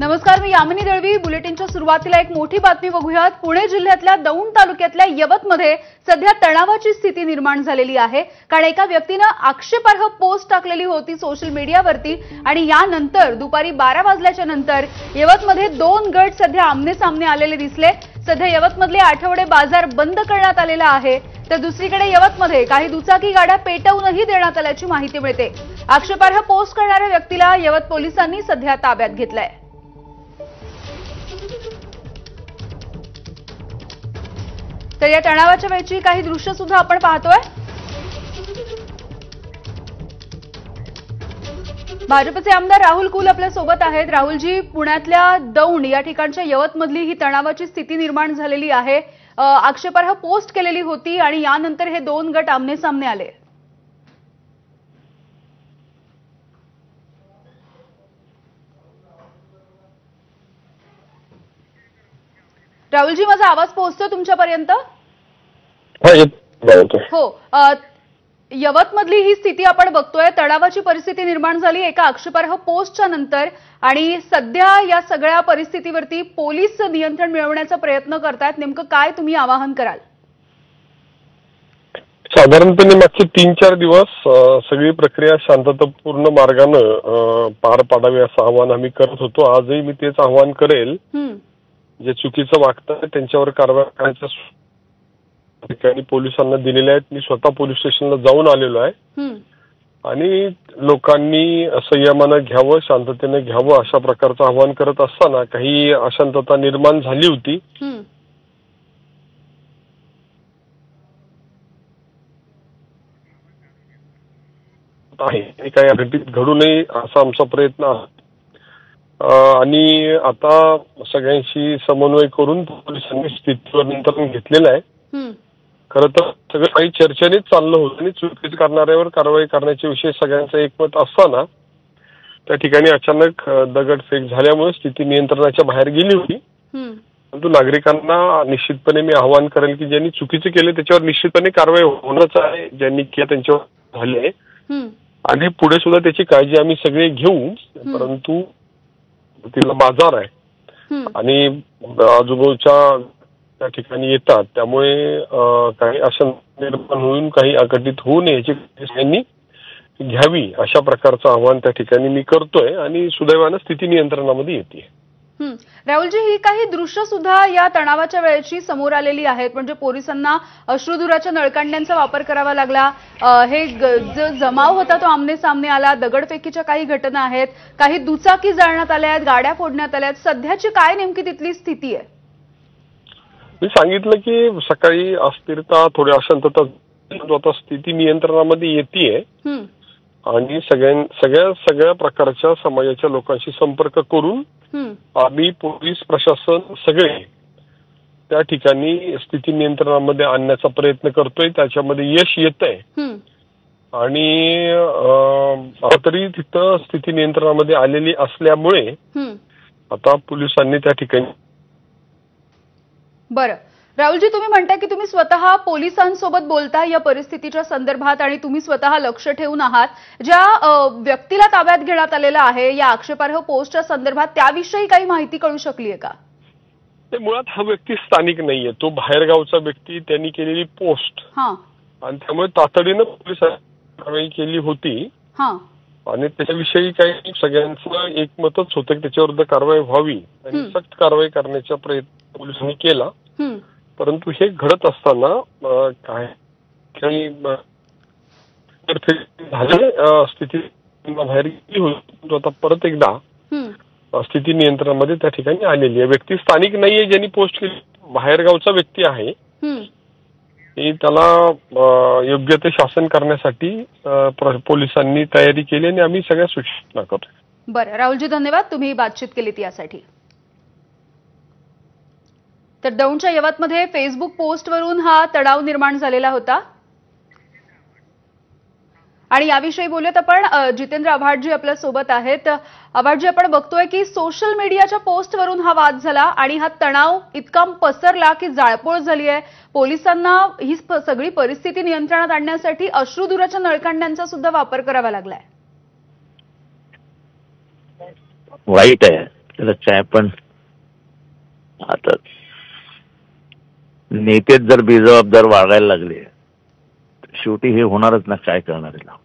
नमस्कार, मी यामिनी दळवी. बुलेटिनच्या सुरुवातीला एक मोठी बातमी बघूयात. पुणे जिल्ह्यातल्या दौंड तालुक्यातल्या यवतमध्ये सध्या तणावाची स्थिती निर्माण झालेली आहे. कारण एका व्यक्तीने आक्षेपार्ह पोस्ट टाकलेली होती सोशल मीडियावरती आणि यानंतर दुपारी 12 वाजल्याच्या नंतर यवतमध्ये दोन गट सध्या आमने-सामने आलेले दिसले. सध्या यवतमधले आठवडे बाजार बंद करण्यात आलेला आहे. तर दुसरीकडे यवतमध्ये काही दुचाकी गाड्या पेटवूनही देण्यात आल्याची माहिती मिळते. आक्षेपार्ह पोस्ट करणाऱ्या व्यक्तीला यवत पोलिसांनी सध्या ताब्यात घेतलंय. तर या तणावाच्या वेळची काही दृश्य सुद्धा आपण पाहतोय. भाजपचे आमदार राहुल कुल आपल्या सोबत आहेत. राहुलजी, पुण्यातल्या दौंड या ठिकाणच्या यवतमधली ही तणावाची स्थिती निर्माण झालेली आहे. आक्षेपार्ह पोस्ट केलेली होती आणि यानंतर हे दोन गट आमने सामने आले. राहुलजी, माझा आवाज पोहोचतोय तुमच्यापर्यंत? हो. यवतमधली ही स्थिती आपण बघतोय. तणावाची परिस्थिती निर्माण झाली एका आक्षेपार्ह पोस्टच्या नंतर आणि सध्या या सगळ्या परिस्थितीवरती पोलीस नियंत्रण मिळवण्याचा प्रयत्न करतायत. नेमकं काय तुम्ही आवाहन कराल? साधारणपणे मागचे 3-4 दिवस सगळी प्रक्रिया शांततापूर्ण मार्गाने पार पाडावी असं आवाहन आम्ही करत होतो. आजही मी तेच आवाहन करेल. जे चुकीचं वागतात त्यांच्यावर कारवाई करायच्या ठिकाणी पोलिसांना दिलेल्या आहेत. मी स्वतः पोलीस स्टेशनला जाऊन आलेलो आहे आणि लोकांनी संयमानं घ्यावं, शांततेने घ्यावं अशा प्रकारचं आवाहन करत असताना काही अशांतता निर्माण झाली होती. आहे काही घटित घडू नये असा आमचा प्रयत्न आहे आणि आता सगळ्यांशी समन्वय करून पोलिसांनी स्थितीवर नियंत्रण घेतलेलं आहे. खरं तर सगळं काही चर्चेनेच चाललं होतं आणि चुकीचं करणाऱ्यावर कारवाई करण्याच्या विषयी सगळ्यांचं एकमत असताना त्या ठिकाणी अचानक दगडफेक झाल्यामुळे स्थिती नियंत्रणाच्या बाहेर गेली होती. परंतु नागरिकांना निश्चितपणे मी आवाहन करेल की ज्यांनी चुकीचं केलं त्याच्यावर निश्चितपणे कारवाई होणंच आहे. ज्यांनी केलं त्यांच्यावर झाली आहे आणि पुढे सुद्धा त्याची काळजी आम्ही सगळे घेऊ. परंतु तिला बाजार आहे आणि आजूबाजूच्या त्या ठिकाणी येतात, त्यामुळे काही अशा निर्माण होऊन काही अघटित होऊ नये याची त्यांनी घ्यावी अशा प्रकारचं आवाहन त्या ठिकाणी मी करतोय आणि सुदैवानं स्थिती नियंत्रणामध्ये येते. राहुलजी, ही काही दृश्य सुद्धा या तणावाच्या वेळेची समोर आलेली आहेत. म्हणजे पोलिसांना अश्रुधुराच्या नळकांड्यांचा वापर करावा लागला. हे जो जमाव होता तो आमने सामने आला. दगडफेकीच्या काही घटना आहेत. काही दुचाकी जाळण्यात आल्या आहेत, गाड्या फोडण्यात आल्या आहेत. सध्याची काय नेमकी तिथली स्थिती आहे? मी सांगितलं की सकाळी अस्थिरता, थोडी अशांतता, आता स्थिती नियंत्रणामध्ये येते आणि सगळ्या प्रकारच्या समाजाच्या लोकांशी संपर्क करून आम्ही पोलीस प्रशासन सगळे त्या ठिकाणी स्थिती नियंत्रणामध्ये आणण्याचा प्रयत्न करतोय. त्याच्यामध्ये यश येतंय आणि तरी तिथं स्थिती नियंत्रणामध्ये आलेली असल्यामुळे आता पोलिसांनी त्या ठिकाणी. बरं राहुलजी, तुम्ही म्हणताय की तुम्ही स्वतः पोलिसांसोबत बोलता या परिस्थितीच्या संदर्भात आणि तुम्ही स्वतः लक्ष ठेवून आहात. ज्या व्यक्तीला ताब्यात घेण्यात आलेला आहे या आक्षेपार्ह पोस्टच्या संदर्भात, त्याविषयी काही माहिती कळू शकली आहे का? ते मुळात हा व्यक्ती स्थानिक नाहीये, तो बाहेरगावचा व्यक्ती. त्यांनी केलेली पोस्ट आणि त्यामुळे तातडीनं पोलिसांनी कारवाई केली होती आणि त्याच्याविषयी काही सगळ्यांचं एकमतच होतं की त्याच्याविरुद्ध कारवाई व्हावी आणि सक्त कारवाई करण्याचा प्रयत्न पोलिसांनी केला. परंतु हे घडत असताना काही स्थिती बाहेर गेली होती. आता परत एकदा स्थिती नियंत्रणामध्ये त्या ठिकाणी आलेली आहे. व्यक्ती स्थानिक नाहीये ज्यांनी पोस्ट केली, बाहेरगावचा व्यक्ती आहे. त्याला योग्य ते शासन करण्यासाठी पोलिसांनी तयारी केली आणि आम्ही सगळ्या सूचना करतो. बरं राहुलजी, धन्यवाद. तुम्ही बातचीत केलीत यासाठी. तर दौंडच्या यवतमध्ये फेसबुक पोस्टवरून हा तणाव निर्माण झालेला होता आणि याविषयी बोलूयात आपण. जितेंद्र आव्हाडजी आपल्या सोबत आहेत. आव्हाडजी, आपण बघतोय की सोशल मीडियाच्या पोस्टवरून हा वाद झाला आणि हा तणाव इतका पसरला की जाळपोळ झाली आहे. पोलिसांना ही सगळी परिस्थिती नियंत्रणात आणण्यासाठी अश्रुधुराच्या नळकांड्यांचा सुद्धा वापर करावा लागलाय. वाईट आहे त्याला काय पण आता नेतेच जर बेजबाबदार वागायला लागले शेवटी हे होणारच ना, काय करणार याला.